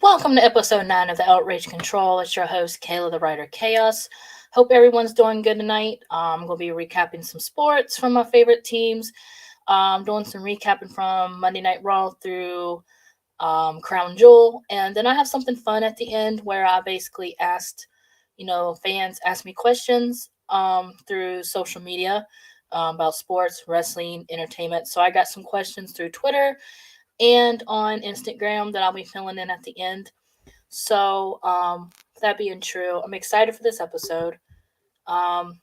Welcome to episode 9 of the Outrage Control. It's your host, Kayla the Writer Chaos. Hope everyone's doing good tonight. I'm going to be recapping some sports from my favorite teams, doing some recapping from Monday Night Raw through Crown Jewel. And then I have something fun at the end where I basically asked, fans ask me questions through social media about sports, wrestling, entertainment. So I got some questions through Twitter and on Instagram that I'll be filling in at the end. So, that being true, I'm excited for this episode. Um,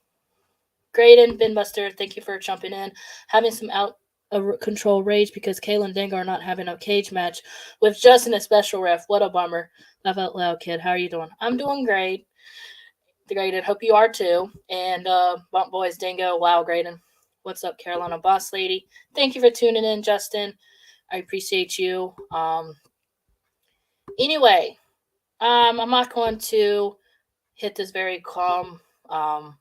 Graydon, Binbuster, thank you for jumping in. Having some out of control rage because Kayla and Dingo are not having a cage match with Justin a special ref. What a bummer. Laugh out loud, kid. How are you doing? I'm doing great. Graydon, hope you are too. And Bump Boys, Dingo, wow, Graydon. What's up, Carolina Boss Lady? Thank you for tuning in, Justin. I appreciate you. Anyway, I'm not going to hit this very calm. I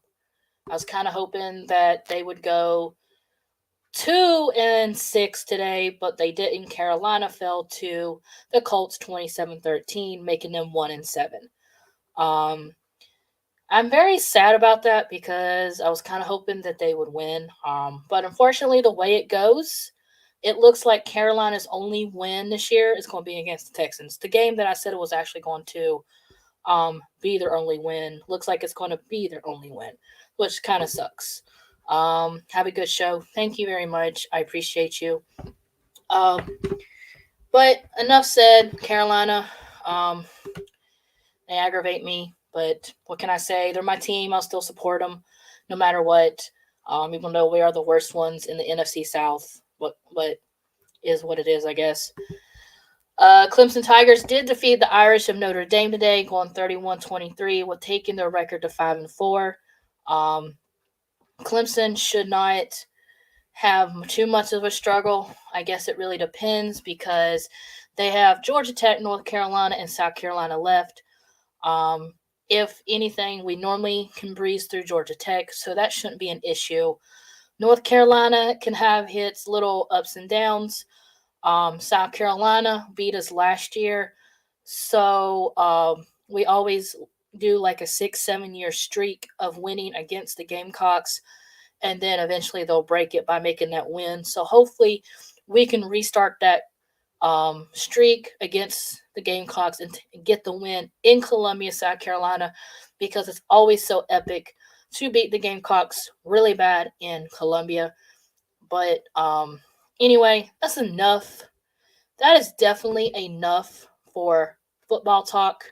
was kind of hoping that they would go 2-6 today, but they didn't. Carolina fell to the Colts 27-13, making them 1-7. I'm very sad about that because I was kind of hoping that they would win. But unfortunately, the way it goes, it looks like Carolina's only win this year is going to be against the Texans. The game that I said it was actually going to be their only win looks like it's going to be their only win, which kind of sucks. Have a good show. Thank you very much. I appreciate you. Um, but enough said. Carolina, um, they aggravate me. But what can I say? They're my team. I'll still support them no matter what. Even though we are the worst ones in the NFC South. What is what it is, I guess. Clemson Tigers did defeat the Irish of Notre Dame today, going 31-23, with taking their record to 5-4. Clemson should not have too much of a struggle. I guess it really depends because they have Georgia Tech, North Carolina, and South Carolina left. If anything, we normally can breeze through Georgia Tech, so that shouldn't be an issue. North Carolina can have its little ups and downs. South Carolina beat us last year, so we always do like a 6-7 year streak of winning against the Gamecocks, and then eventually they'll break it by making that win. So hopefully we can restart that streak against the Gamecocks and get the win in Columbia, South Carolina, because it's always so epic to beat the Gamecocks really bad in Columbia. But anyway, that's enough. That is definitely enough for football talk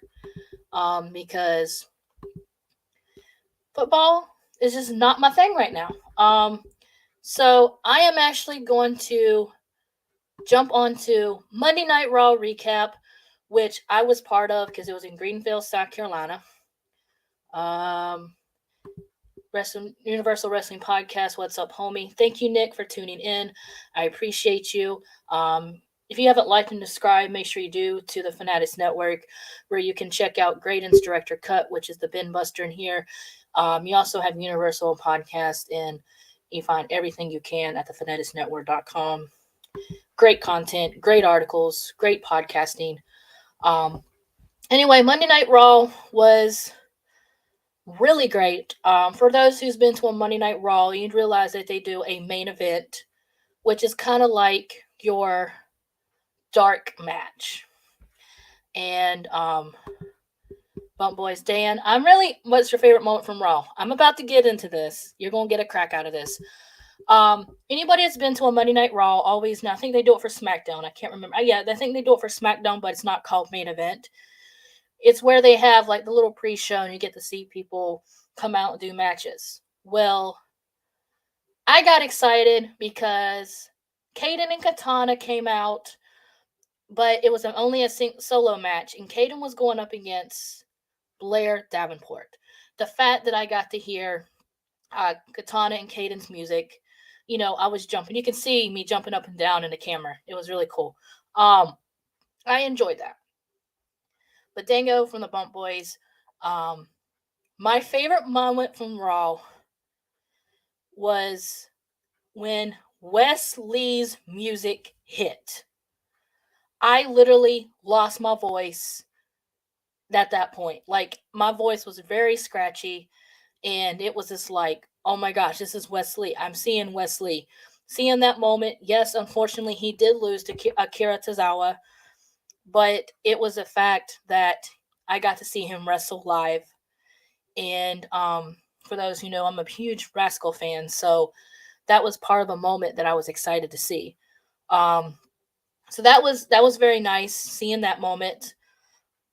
because football is just not my thing right now. So I am actually going to jump onto Monday Night Raw recap, which I was part of because it was in Greenville, South Carolina. Universal Wrestling Podcast. What's up, homie? Thank you, Nick, for tuning in. I appreciate you. If you haven't liked and subscribed, make sure you do to the Fanatics Network, where you can check out Graydon's Director Cut, which is the bin buster in here. You also have Universal Podcast, and you find everything you can at thefanaticsnetwork.com. Great content, great articles, great podcasting. Anyway, Monday Night Raw was really great. For those who's been to a Monday Night Raw, you'd realize that they do a main event, which is kind of like your dark match. And Bump Boys, Dan, what's your favorite moment from Raw? I'm about to get into this. You're going to get a crack out of this. Anybody that's been to a Monday Night Raw always now, I think they do it for SmackDown. I can't remember. Yeah, I think they do it for SmackDown, but it's not called main event. It's where they have like the little pre-show and you get to see people come out and do matches. Well, I got excited because Caden and Katana came out, but it was only a solo match, and Caden was going up against Blair Davenport. The fact that I got to hear Katana and Caden's music, I was jumping. You can see me jumping up and down in the camera. It was really cool. I enjoyed that. But Dango from the Bump Boys, my favorite moment from Raw was when Wes Lee's music hit. I literally lost my voice at that point. Like, my voice was very scratchy, and it was just like, oh my gosh, this is Wesley. I'm seeing Wesley. Seeing that moment, yes, unfortunately, he did lose to Akira Tozawa, but it was a fact that I got to see him wrestle live. And for those who know, I'm a huge Rascal fan, so that was part of a moment that I was excited to see. Um, so that was very nice seeing that moment.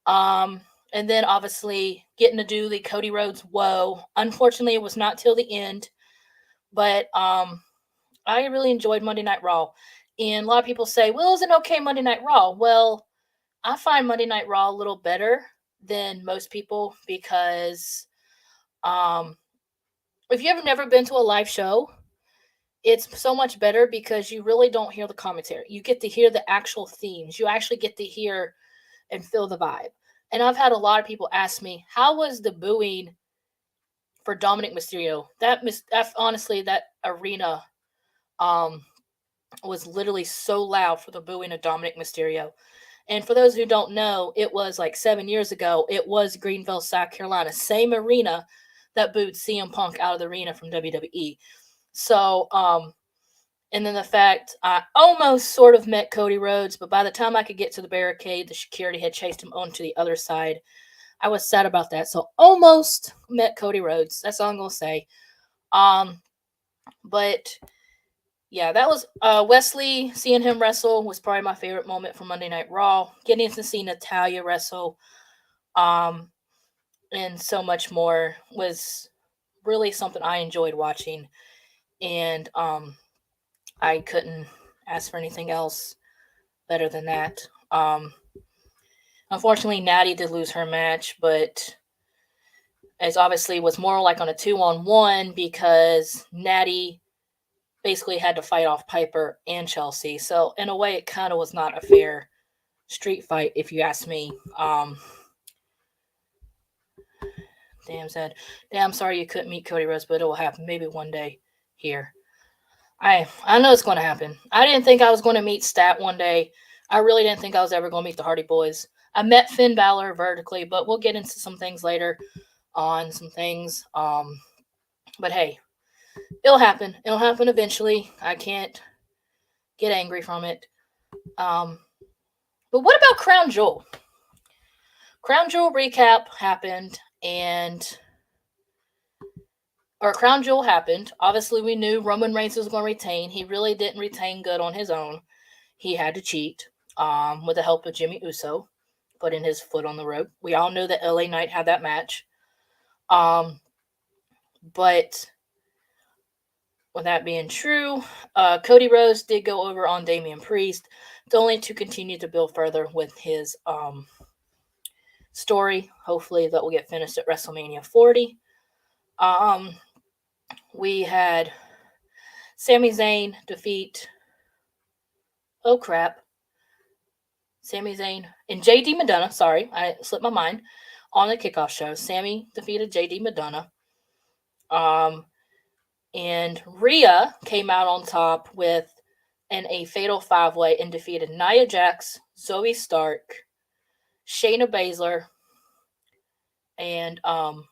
Um, and then obviously getting to do the Cody Rhodes whoa. Unfortunately, it was not till the end, but I really enjoyed Monday Night Raw. And a lot of people say, "Well, it was an okay Monday Night Raw." Well, I find Monday Night Raw a little better than most people because um, if you've never been to a live show, it's so much better because you really don't hear the commentary. You get to hear the actual themes. You actually get to hear and feel the vibe. And I've had a lot of people ask me, how was the booing for Dominic Mysterio? That honestly, that arena um, was literally so loud for the booing of Dominic Mysterio. And for those who don't know, it was like 7 years ago. It was Greenville, South Carolina, same arena that booed CM Punk out of the arena from WWE. So, and then the fact I almost sort of met Cody Rhodes, but by the time I could get to the barricade, the security had chased him onto the other side. I was sad about that. So almost met Cody Rhodes. That's all I'm gonna say. Um, but yeah, that was Wesley. Seeing him wrestle was probably my favorite moment from Monday Night Raw. Getting to see Natalya wrestle, um, and so much more was really something I enjoyed watching, and I couldn't ask for anything else better than that. Unfortunately, Natty did lose her match, but as obviously was more like on a 2-on-1 because Natty basically had to fight off Piper and Chelsea. So in a way, it kind of was not a fair street fight, if you ask me. Damn said, "Damn, sorry you couldn't meet Cody Rhodes, but it will happen maybe one day here." I know it's going to happen. I didn't think I was going to meet Stat one day. I really didn't think I was ever going to meet the Hardy Boys. I met Finn Balor vertically, but we'll get into some things later on some things. But hey, it'll happen. It'll happen eventually. I can't get angry from it. Um, but what about Crown Jewel? Crown Jewel recap happened, and or Crown Jewel happened. Obviously, we knew Roman Reigns was going to retain. He really didn't retain good on his own. He had to cheat with the help of Jimmy Uso, putting his foot on the rope. We all know that LA Knight had that match. But with that being true, Cody Rhodes did go over on Damian Priest, only to continue to build further with his story. Hopefully, that will get finished at WrestleMania 40. Um, we had Sami Zayn defeat. Oh crap! Sami Zayn and JD Madonna. Sorry, I slipped my mind. On the kickoff show, Sami defeated JD Madonna. Um, and Rhea came out on top with a fatal 5-way and defeated Nia Jax, Zoe Stark, Shayna Baszler, and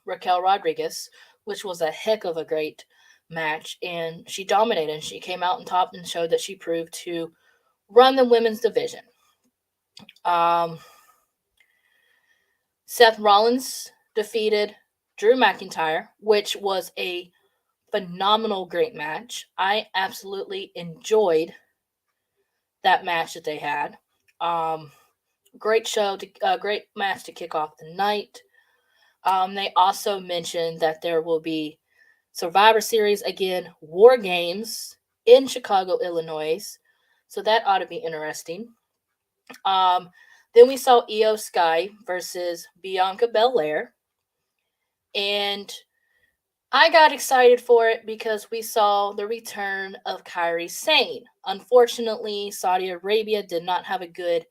Raquel Rodriguez, which was a heck of a great match. And she dominated. She came out on top and showed that she proved to run the women's division. Um, Seth Rollins defeated Drew McIntyre, which was a phenomenal, great match. I absolutely enjoyed that match that they had. Um, great show, great match to kick off the night. They also mentioned that there will be Survivor Series again, War Games in Chicago, Illinois. So that ought to be interesting. Um, then we saw Io Sky versus Bianca Belair. And I got excited for it because we saw the return of Kairi Sane. Unfortunately, Saudi Arabia did not have a good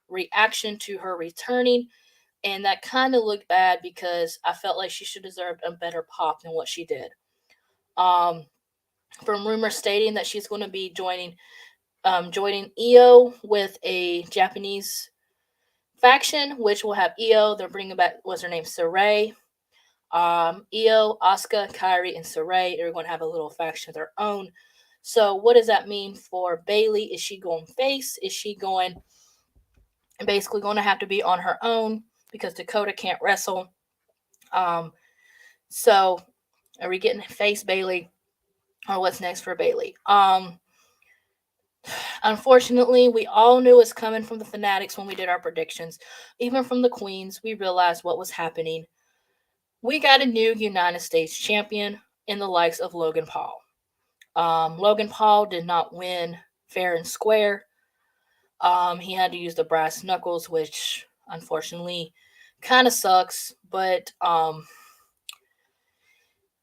reaction to her returning, and that kind of looked bad because I felt like she should deserve a better pop than what she did. Um, from rumors stating that she's going to be joining joining Io with a Japanese faction, which will have Io. They're bringing back, what's her name, Saray. Io, Asuka, Kairi, and Saray are going to have a little faction of their own. So, what does that mean for Bayley? Is she going face? Is she going basically going to have to be on her own because Dakota can't wrestle? Um, so, are we getting face Bayley, or what's next for Bayley? Unfortunately, we all knew it was coming from the Fanatics when we did our predictions. Even from the Queens, we realized what was happening. We got a new United States champion in the likes of Logan Paul. Logan Paul did not win fair and square. He had to use the brass knuckles, which unfortunately kind of sucks, but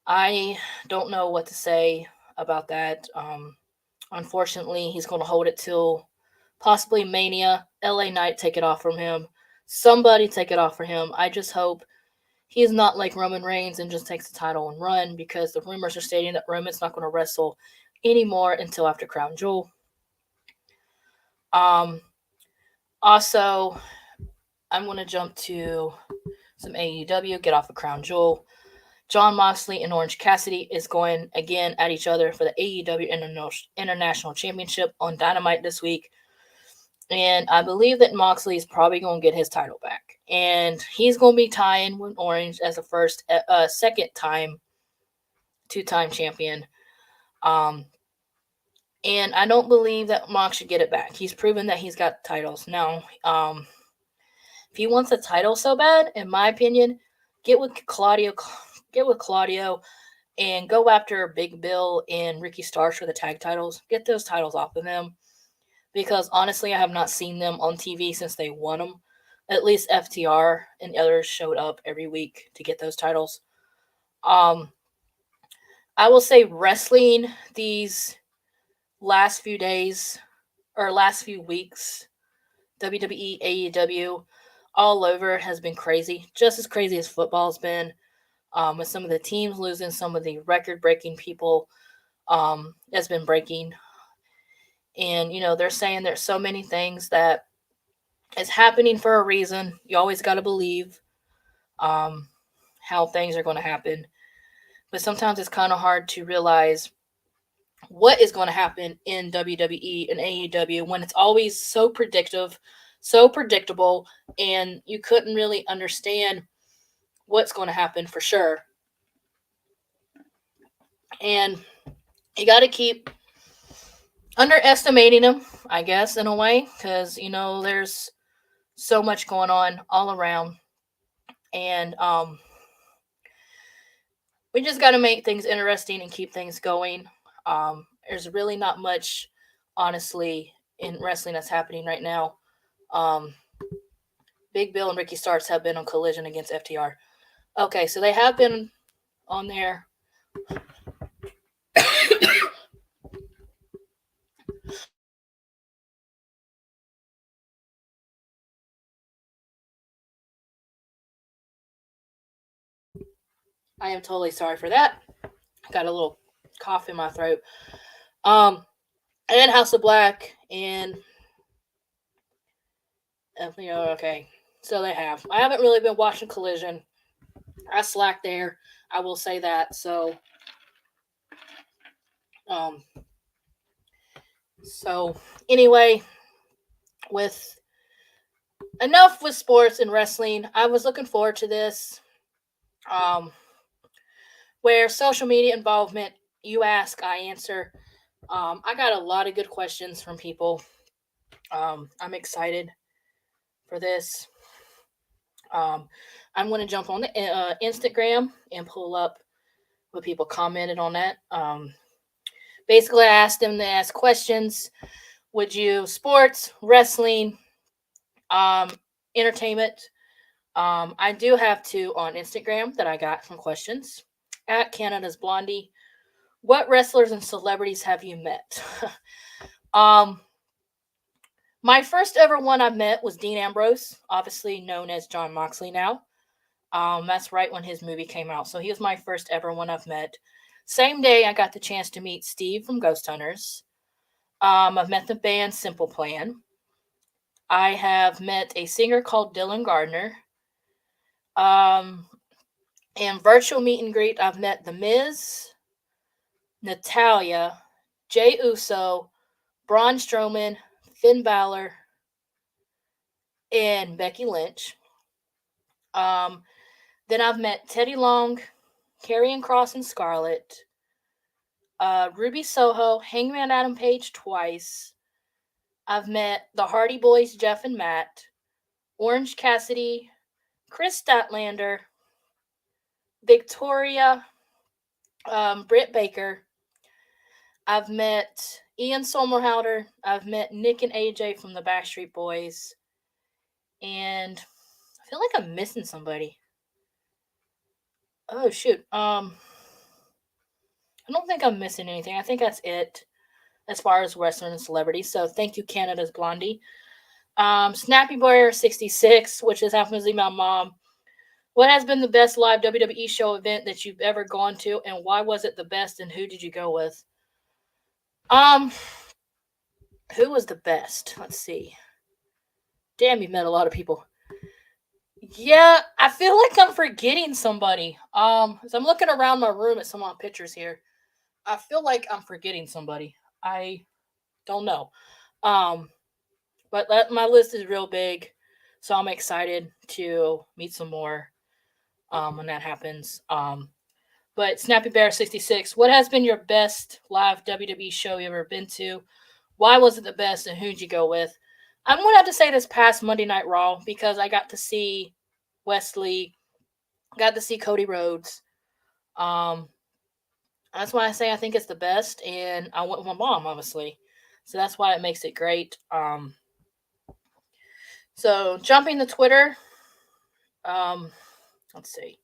I don't know what to say about that. Unfortunately, he's going to hold it till possibly Mania. LA Knight take it off from him. Somebody take it off for him. I just hope he's not like Roman Reigns and just takes the title and run, because the rumors are stating that Roman's not going to wrestle anymore until after Crown Jewel. Also, I'm going to jump to some AEW, get off of Crown Jewel. Jon Moxley and Orange Cassidy is going again at each other for the AEW International Championship on Dynamite this week. And I believe that Moxley is probably going to get his title back. And he's going to be tying with Orange as a second time, two-time champion. And I don't believe that Mox should get it back. He's proven that he's got titles. Now, if he wants a title so bad, in my opinion, get with Claudio and go after Big Bill and Ricky Starks for the tag titles. Get those titles off of them. Because honestly, I have not seen them on TV since they won them. At least FTR and others showed up every week to get those titles. I will say wrestling these last few days or last few weeks, WWE, AEW, all over has been crazy. Just as crazy as football's been. With some of the teams losing, some of the record-breaking people has been breaking. And, they're saying there's so many things that is happening for a reason. You always got to believe how things are going to happen. But sometimes it's kind of hard to realize what is going to happen in WWE and AEW when it's always so predictable, and you couldn't really understand what's going to happen for sure. And you got to keep underestimating them, I guess, in a way, because, there's so much going on all around. And we just got to make things interesting and keep things going. There's really not much, honestly, in wrestling that's happening right now. Big Bill and Ricky Starks have been on Collision against FTR. Okay, so they have been on there. I am totally sorry for that. Got a little cough in my throat. And House of Black and okay. So they have. I haven't really been watching Collision. I slacked there. I will say that. So anyway, with enough with sports and wrestling, I was looking forward to this. Where social media involvement, you ask, I answer. I got a lot of good questions from people. I'm excited for this. I'm going to jump on the Instagram and pull up what people commented on that. Basically, I asked them to ask questions. Would you sports, wrestling, entertainment? I do have two on Instagram that I got from questions. At Canada's Blondie, what wrestlers and celebrities have you met? My first ever one I met was Dean Ambrose, obviously known as Jon Moxley now. That's right when his movie came out. So he was my first ever one I've met. Same day, I got the chance to meet Steve from Ghost Hunters. I've met the band Simple Plan. I have met a singer called Dylan Gardner. Um, and virtual meet and greet, I've met The Miz, Natalia, Jay Uso, Braun Strowman, Finn Balor, and Becky Lynch. Um, then I've met Teddy Long, Karrion Kross and Scarlett, Ruby Soho, Hangman Adam Page twice. I've met the Hardy Boys, Jeff and Matt, Orange Cassidy, Chris Statlander, Victoria, Britt Baker. I've met Ian Somerhalder. I've met Nick and AJ from the Backstreet Boys. And I feel like I'm missing somebody. Oh shoot. I don't think I'm missing anything. I think that's it as far as wrestling and celebrities. So thank you, Canada's Blondie. Snappy Boy 66, which is happens to be my mom. What has been the best live WWE show event that you've ever gone to, and why was it the best, and who did you go with? Um, who was the best? Let's see. Damn, you met a lot of people. Yeah, I feel like I'm forgetting somebody. As I'm looking around my room at some of my pictures here, I feel like I'm forgetting somebody. I don't know. Um, but my list is real big, so I'm excited to meet some more. When that happens. But Snappy Bear 66, what has been your best live WWE show you ever been to? Why was it the best, and who'd you go with? I'm gonna have to say this past Monday Night Raw because I got to see Wesley, got to see Cody Rhodes. Um, that's why I say I think it's the best, and I went with my mom, obviously, so that's why it makes it great. So jumping to Twitter, let's see,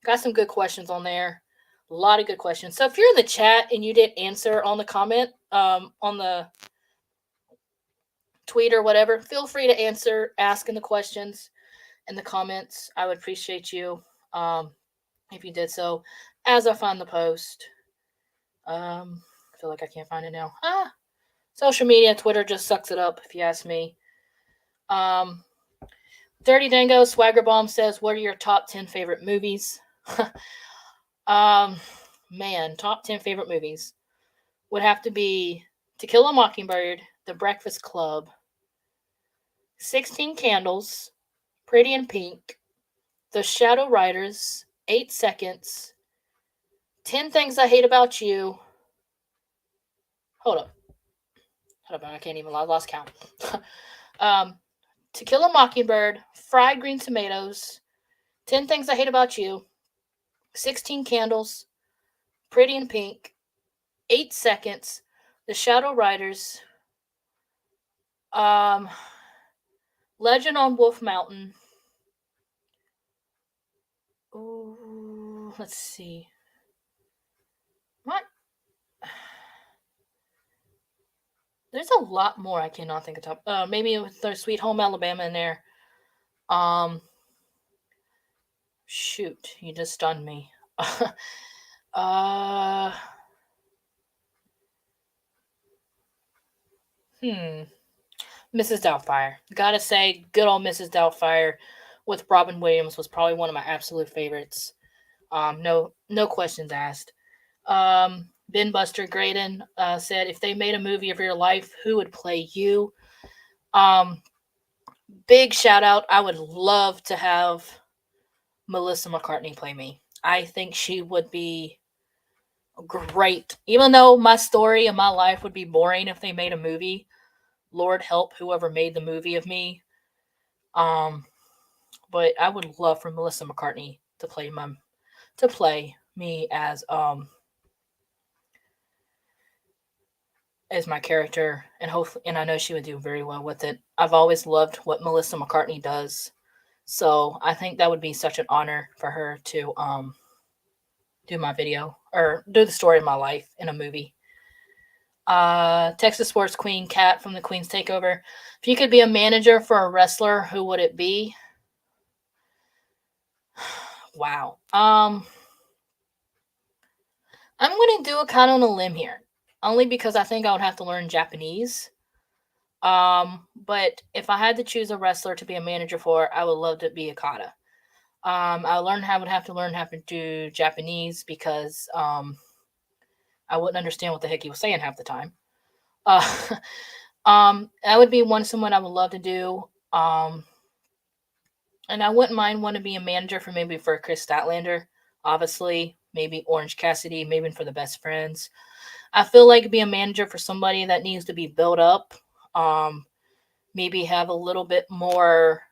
got some good questions on there. A lot of good questions. So if you're in the chat and you didn't answer on the comment, on the tweet or whatever, feel free to answer, asking the questions in the comments. I would appreciate you if you did so as I find the post. I feel like I can't find it now. Social media, Twitter just sucks it up, if you ask me. Dirty Dango Swagger Bomb says, "What are your top 10 favorite movies?" Man, top 10 favorite movies would have to be To Kill a Mockingbird, The Breakfast Club, 16 Candles, Pretty in Pink, The Shadow Riders, 8 Seconds, 10 Things I Hate About You. Hold up. I can't even, I lost count. To Kill a Mockingbird, Fried Green Tomatoes, 10 Things I Hate About You, 16 Candles, Pretty in Pink, 8 Seconds, The Shadow Riders, Legend on Wolf Mountain. Ooh, let's see. What? There's a lot more I cannot think of top. Maybe with their Sweet Home Alabama in there. Shoot, you just stunned me. Mrs. Doubtfire. Gotta say, good old Mrs. Doubtfire with Robin Williams was probably one of my absolute favorites. No questions asked. Ben Buster Graydon said, if they made a movie of your life, who would play you? Big shout out. I would love to have Melissa McCartney play me. I think she would be great. Even though my story and my life would be boring if they made a movie. Lord help whoever made the movie of me. But I would love for Melissa McCartney to play me as my character, and hopefully, and I know she would do very well with it. I've always loved what Melissa McCartney does, so I think that would be such an honor for her to do my video or do the story of my life in a movie. Texas Sports Queen Cat from the Queen's Takeover. If you could be a manager for a wrestler, who would it be? Wow. I'm gonna do a kind of on a limb here. only because I think I would have to learn Japanese. But if I had to choose a wrestler to be a manager for, I would love to be Okada. I would have to learn how to do Japanese because I wouldn't understand what the heck he was saying half the time. Uh, that would be someone I would love to do. And I wouldn't mind wanting to be a manager for Chris Statlander, obviously, maybe Orange Cassidy, maybe for the Best Friends. I feel like be a manager for somebody that needs to be built up. Um, Maybe have a little bit more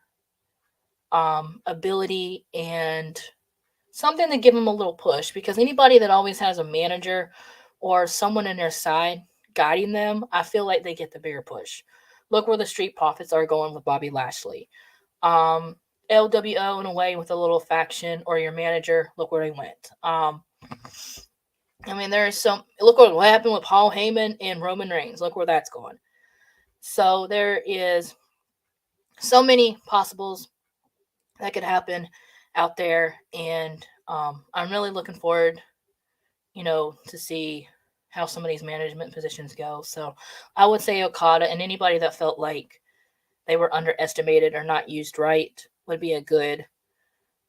ability and something to give them a little push, because anybody that always has a manager or someone in their side guiding them, I feel like they get the bigger push. Look where the Street Profits are going with Bobby Lashley. Um, LWO in a way with a little faction or your manager, look where they went. I mean, there's some. Look what happened with Paul Heyman and Roman Reigns. Look where that's going. So there is so many possibles that could happen out there, and I'm really looking forward, to see how some of these management positions go. So I would say Okada, and anybody that felt like they were underestimated or not used right would be a good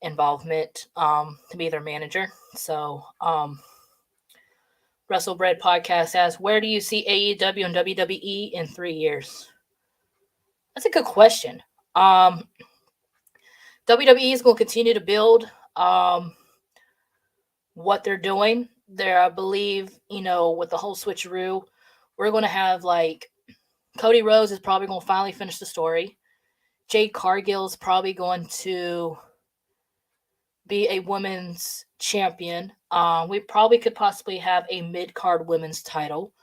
involvement to be their manager. So WrestleBread podcast asks, where do you see AEW and WWE in 3 years? That's a good question. Um, WWE is going to continue to build what they're doing. There, I believe, with the whole switcheroo, we're going to have like Cody Rhodes is probably going to finally finish the story. Jade Cargill is probably going to be a women's champion. We probably could possibly have a mid card women's title.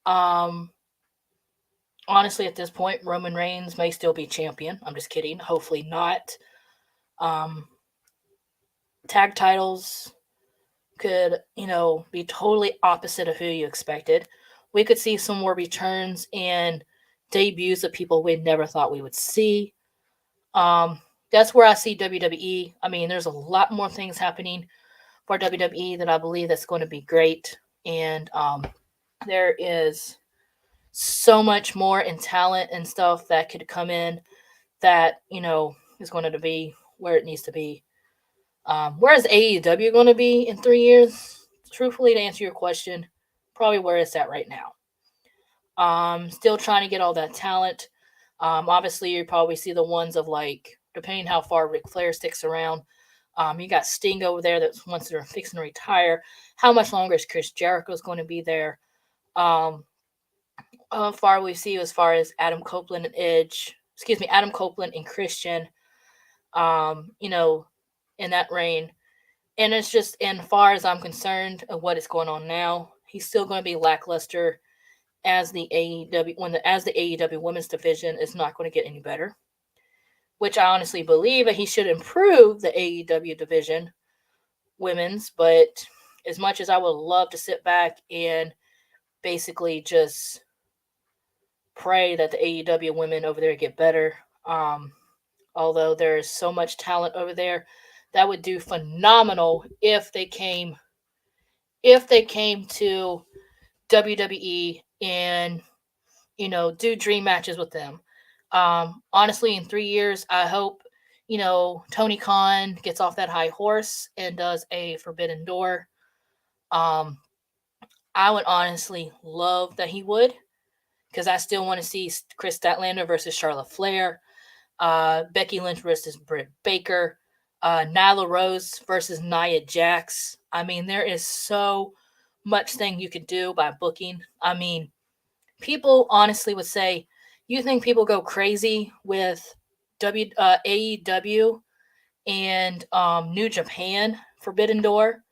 Um, Honestly, at this point, Roman Reigns may still be champion. I'm just kidding. Hopefully not. Um, Tag titles could, be totally opposite of who you expected. We could see some more returns and debuts of people we never thought we would see. That's where I see WWE. I mean, there's a lot more things happening for WWE that I believe that's going to be great, and there is so much more in talent and stuff that could come in that is going to be where it needs to be. Where is AEW going to be in 3 years? Truthfully, to answer your question, probably where it's at right now. Still trying to get all that talent. Obviously, you probably see the ones of like, depending how far Ric Flair sticks around. You got Sting over there that's once they're fixing to retire. How much longer is Chris Jericho's going to be there? How far we see as far as Adam Copeland and Adam Copeland and Christian, in that reign. And it's just, and far as I'm concerned of what is going on now, he's still going to be lackluster as the AEW women's division is not going to get any better. Which I honestly believe that he should improve the AEW division women's, but as much as I would love to sit back and basically just pray that the AEW women over there get better, although there's so much talent over there that would do phenomenal if they came to WWE and do dream matches with them. Honestly, in 3 years, I hope Tony Khan gets off that high horse and does a Forbidden Door. I would honestly love that he would, because I still want to see Chris Statlander versus Charlotte Flair, Becky Lynch versus Britt Baker, Nyla Rose versus Nia Jax. I mean, there is so much thing you could do by booking. I mean, people honestly would say, you think people go crazy with AEW and New Japan Forbidden Door?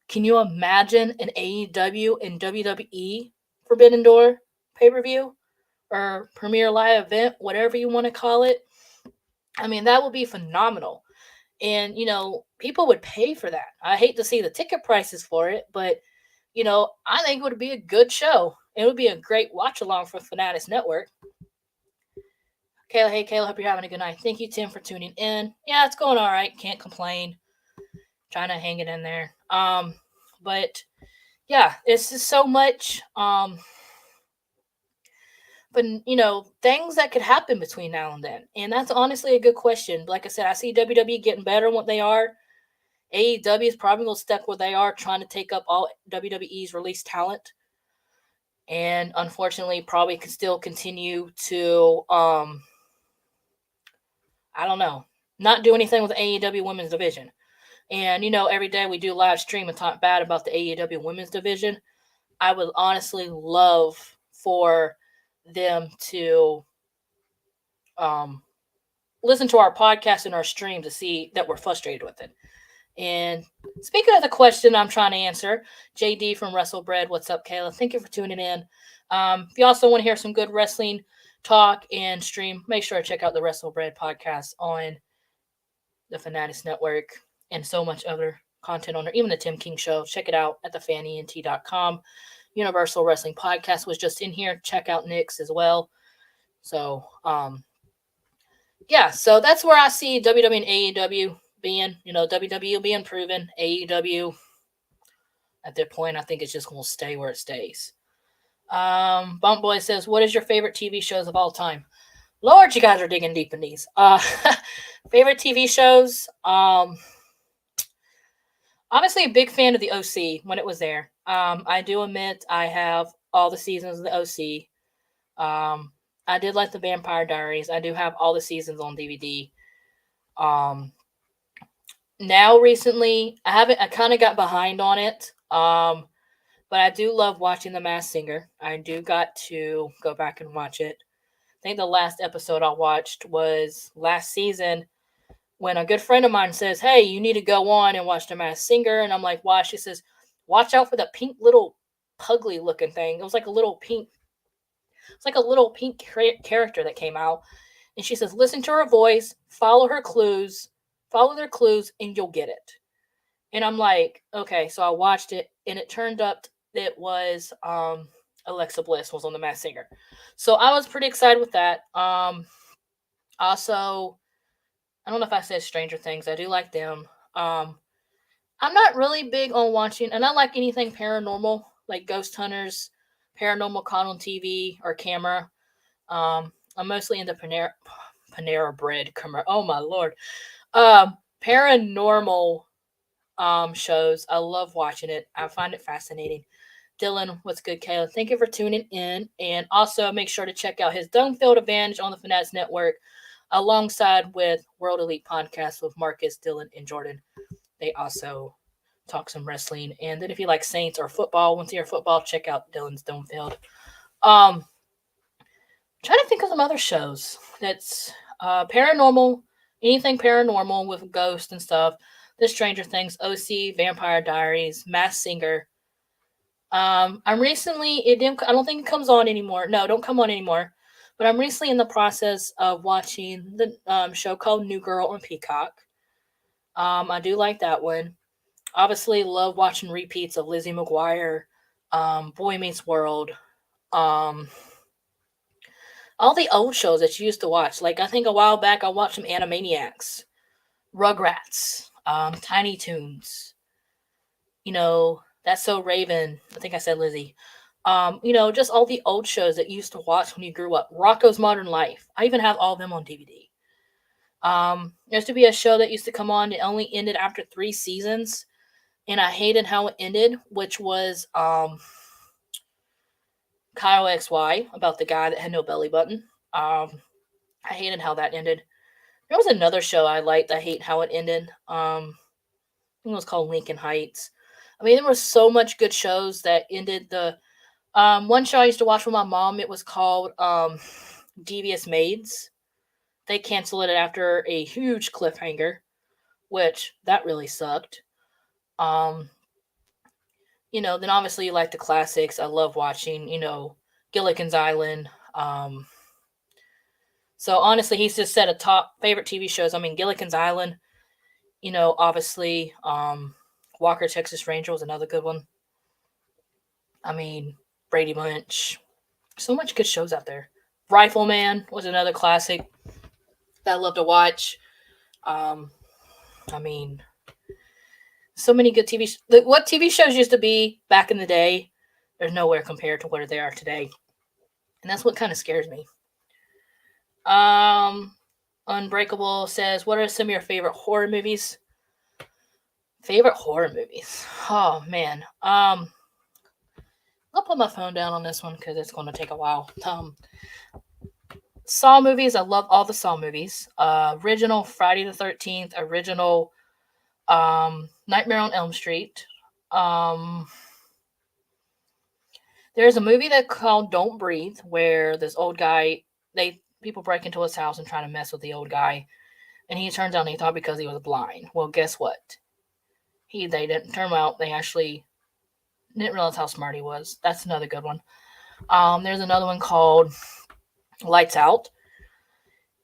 Can you imagine an AEW and WWE Forbidden Door pay-per-view or premiere live event, whatever you want to call it? I mean, that would be phenomenal. And, people would pay for that. I hate to see the ticket prices for it, but, I think it would be a good show. It would be a great watch along for Fanatics Network. Kayla, hey Kayla, hope you're having a good night. Thank you, Tim, for tuning in. Yeah, it's going all right. Can't complain. Trying to hang it in there. But yeah, it's just so much. But things that could happen between now and then, and that's honestly a good question. Like I said, I see WWE getting better in what they are. AEW is probably gonna stuck where they are, trying to take up all WWE's released talent, and unfortunately, probably can still continue to I don't know, not do anything with the AEW women's division. And every day we do live stream and talk bad about the AEW women's division. I would honestly love for them to um, listen to our podcast and our stream to see that we're frustrated with it. And speaking of the question I'm trying to answer, JD from WrestleBread, what's up, Kayla? Thank you for tuning in. If you also want to hear some good wrestling talk and stream, make sure to check out the WrestleBread podcast on the Fanatics Network and so much other content on there, even the Tim King Show. Check it out at thefanent.com. Universal Wrestling Podcast was just in here. Check out Nick's as well. So, yeah, so that's where I see WWE and AEW being. WWE will be improving. AEW, at that point, I think it's just going to stay where it stays. Bump Boy says, what is your favorite TV shows of all time? Lord, you guys are digging deep in these. Favorite TV shows? Obviously a big fan of the OC when it was there. I do admit I have all the seasons of the OC. I did like the Vampire Diaries. I do have all the seasons on DVD. Now recently, I kind of got behind on it. But I do love watching The Masked Singer. I do got to go back and watch it. I think the last episode I watched was last season, when a good friend of mine says, hey, you need to go on and watch The Masked Singer. And I'm like, why? She says, watch out for the pink little pugly looking thing. It was like a little pink character that came out. And she says, listen to her voice, follow their clues, and you'll get it. And I'm like, okay. So I watched it, and it turned up it was Alexa Bliss was on The Masked Singer. So I was pretty excited with that. Also, I don't know if I said Stranger Things. I do like them. I'm not really big on watching, and I like anything paranormal, like Ghost Hunters, Paranormal Con on TV or camera. I'm mostly into Panera Bread. Oh my lord. Paranormal shows. I love watching it. I find it fascinating. Dylan, what's good, Kayla? Thank you for tuning in. And also make sure to check out his Dunkfield Advantage on the Fanatics Network alongside with World Elite Podcast with Marcus, Dylan, and Jordan. They also talk some wrestling. And then if you like Saints or football, once you hear football, check out Dylan's Dunkfield. Trying to think of some other shows that's paranormal, anything paranormal with ghosts and stuff. The Stranger Things, OC, Vampire Diaries, Masked Singer. I'm recently, I don't think it comes on anymore. No, don't come on anymore. But I'm recently in the process of watching the show called New Girl on Peacock. I do like that one. Obviously, love watching repeats of Lizzie McGuire, Boy Meets World, all the old shows that you used to watch. Like, I think a while back I watched some Animaniacs, Rugrats, Tiny Toons, That's So Raven. I think I said Lizzie. Just all the old shows that you used to watch when you grew up. Rocco's Modern Life. I even have all of them on DVD. There used to be a show that used to come on. It only ended after 3 seasons, and I hated how it ended, which was Kyle XY, about the guy that had no belly button. I hated how that ended. There was another show I liked. I hate how it ended. I think it was called Lincoln Heights. I mean, there was so much good shows that ended. The one show I used to watch with my mom, it was called Devious Maids. They canceled it after a huge cliffhanger, which that really sucked. Then obviously you like the classics. I love watching, Gilligan's Island. So honestly, he's just said a top favorite TV shows. I mean, Gilligan's Island, obviously, Walker, Texas Ranger was another good one. I mean, Brady Bunch. So much good shows out there. Rifleman was another classic that I love to watch. I mean, so many good TV. What TV shows used to be back in the day, there's nowhere compared to what they are today, and that's what kind of scares me. Um, Unbreakable says, "What are some of your favorite horror movies?" Favorite horror movies? Oh man. I'll put my phone down on this one because it's going to take a while. Saw movies. I love all the Saw movies. Original Friday the 13th. Original Nightmare on Elm Street. There's a movie that called Don't Breathe, where this old guy, people break into his house and try to mess with the old guy, and he turns out he thought because he was blind. Well, guess what? They didn't turn out. They actually didn't realize how smart he was. That's another good one. There's another one called Lights Out.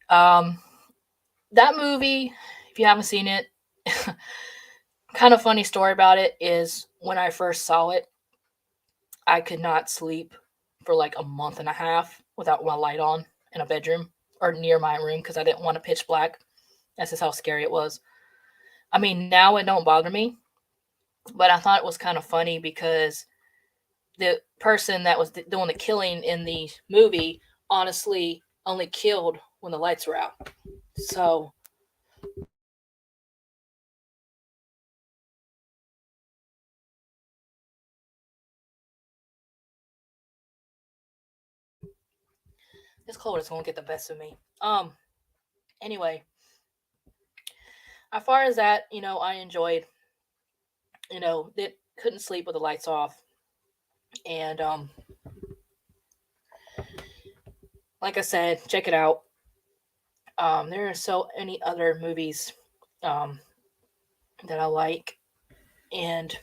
That movie, if you haven't seen it, kind of funny story about it is when I first saw it, I could not sleep for like a month and a half without my light on in a bedroom or near my room because I didn't want to pitch black. That's just how scary it was. I mean, now it don't bother me, but I thought it was kind of funny because the person that was doing the killing in the movie honestly only killed when the lights were out. So this cold is gonna get the best of me. Anyway, as far as that, I enjoyed, it couldn't sleep with the lights off. And like I said, check it out. There are so many other movies that I like, and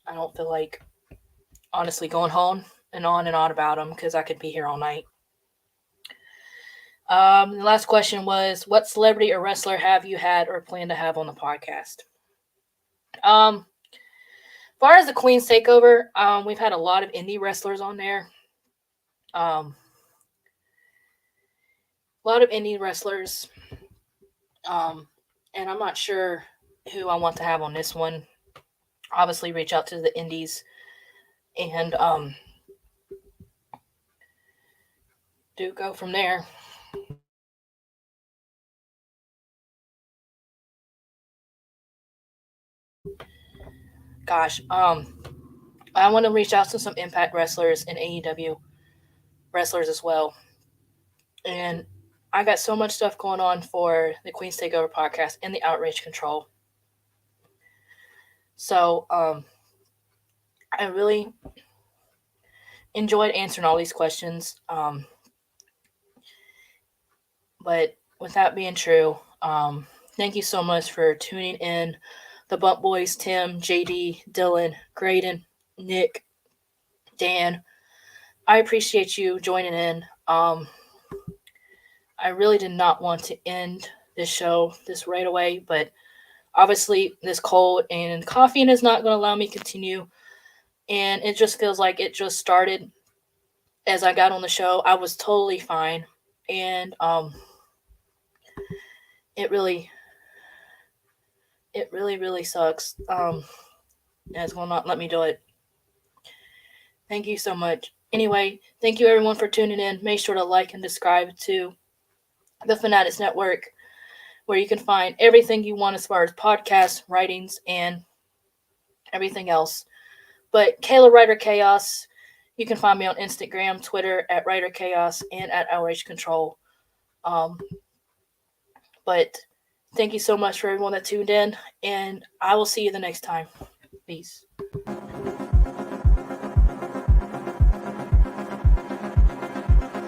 I don't feel like honestly going on and on about them because I could be here all night. The last question was, what celebrity or wrestler have you had or plan to have on the podcast? As far as the Queen's Takeover, we've had a lot of indie wrestlers on there. A lot of indie wrestlers. And I'm not sure who I want to have on this one. Obviously, reach out to the indies and do go from there. Gosh, I want to reach out to some Impact wrestlers and AEW wrestlers as well. And I got so much stuff going on for the Queen's Takeover podcast and the Outrage Control. So I really enjoyed answering all these questions. But with that being true, thank you so much for tuning in. The Bump Boys, Tim, JD, Dylan, Graydon, Nick, Dan. I appreciate you joining in. I really did not want to end this show this right away, but obviously this cold and coughing is not going to allow me to continue. And it just feels like it just started as I got on the show. I was totally fine. And it really, really sucks. It's will not let me do it. Thank you so much. Anyway, thank you everyone for tuning in. Make sure to like and subscribe to the Fanatics Network, where you can find everything you want as far as podcasts, writings, and everything else. But Kayla Writer Chaos, you can find me on Instagram, Twitter at Writer Chaos, and at Outrage Control. But thank you so much for everyone that tuned in, and I will see you the next time. Peace.